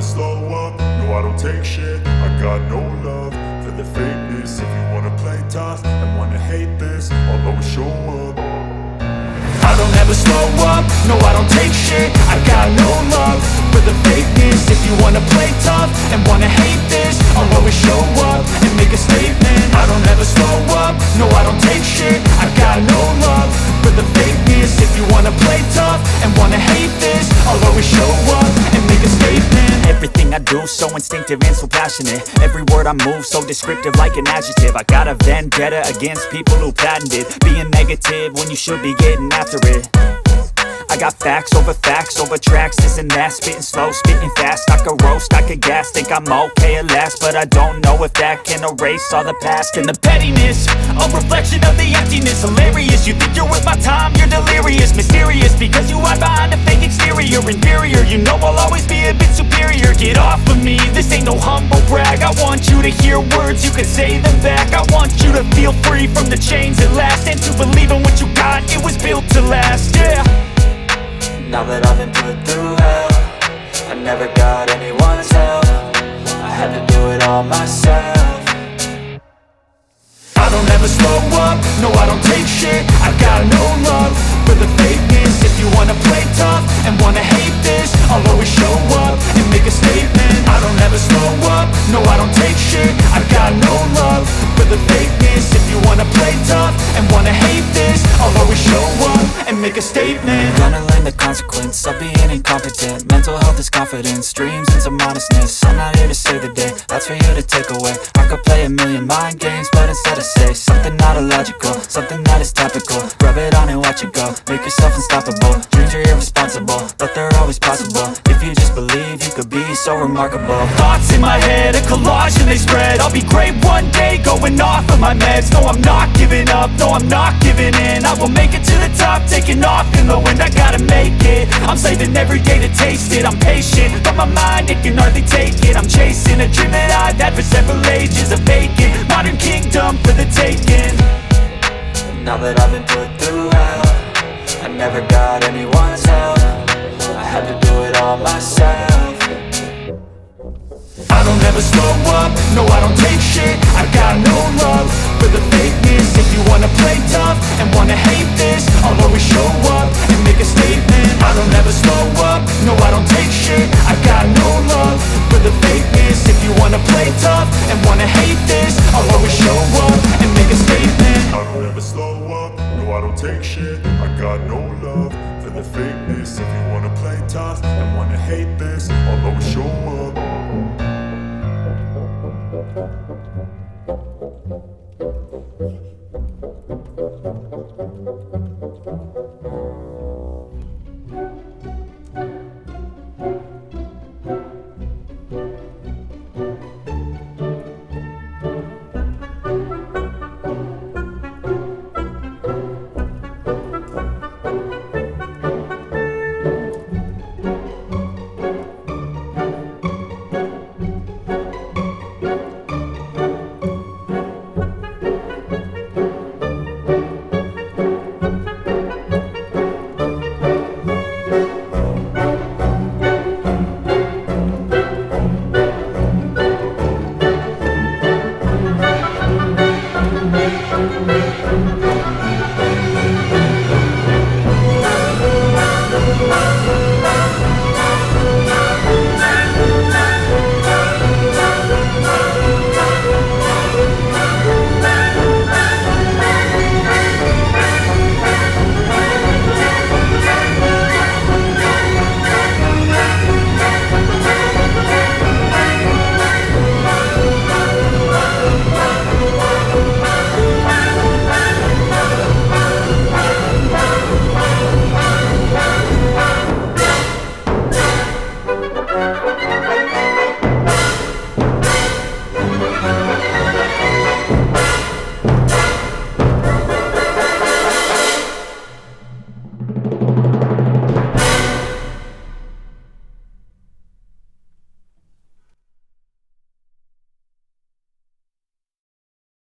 slow up, no I don't take shit. I got no love for the fakeness. If you wanna play tough and wanna hate this, I'll always show up. I don't ever slow up, no I don't take shit. I got no love for the fakeness. If you wanna play tough and wanna hate this, I'll always show up and make a statement. I don't ever slow up, no I don't take shit. I got no love for the fakeness. If you wanna play tough and wanna hate this, I'll always show up and make a statement. Everything I do so instinctive and so passionate. Every word I move so descriptive like an adjective. I got a vendetta against people who patented being negative when you should be getting after it. I got facts over tracks, this and that. Spitting slow, spitting fast, I could roast, I could gas. Think I'm okay at last, but I don't know if that can erase all the past. And the pettiness, a reflection of the emptiness. Hilarious, you think you're worth my time, you're delirious. Mysterious, because you hide behind a fake exterior. Inferior, you know I'll always be a bit superior. Get off of me, this ain't no humble brag. I want you to hear words, you can say them back. I want you to feel free from the chains at last, and to believe in what you got, it was built to last, yeah. Now that I've been put through hell, I never got anyone's help. I had to do it all myself. I don't ever slow up, no I don't take shit. I got no love for the fakeness. If you wanna play tough and wanna hate this, I'll always show up and make a statement. I don't ever slow up, no I don't take shit. I got no love for the fakeness. If you wanna play tough and wanna hate this, I'll always show up and make a statement. Gonna learn the consequence of being incompetent. Mental health is confidence, dreams and some honestness. I'm not here to save the day, that's for you to take away. I could play a million mind games, but instead I say something not illogical, something that is topical. Rub it on and watch it go, make yourself unstoppable. Dreams are irresponsible, but they're always possible. If you just believe, you could be so remarkable. Thoughts in my head, a collage and they spread. I'll be great one day, going off of my meds. No, I'm not giving up, no, I'm not giving in. I will make it to the top, taking off in the wind. I gotta make it, I'm saving every day to taste it. I'm patient, but my mind, it can hardly take it. I'm chasing a dream that I've had for several ages. A vacant, modern kingdom for the taking. Now that I've been put through hell, I never got anyone's help. I had to do it all myself. I don't ever slow up, no I don't take shit. I got no love for the fakeness. If you wanna play tough and wanna hate this, I'll always show up and make a statement. I don't ever slow up, no I don't take shit. I got no love for the fakeness. If you wanna play tough and wanna hate this, I'll always show up and make a statement. I don't ever slow up, no I don't take shit. I got no love for the fakeness. If you wanna play tough and wanna hate this, I'll always show up.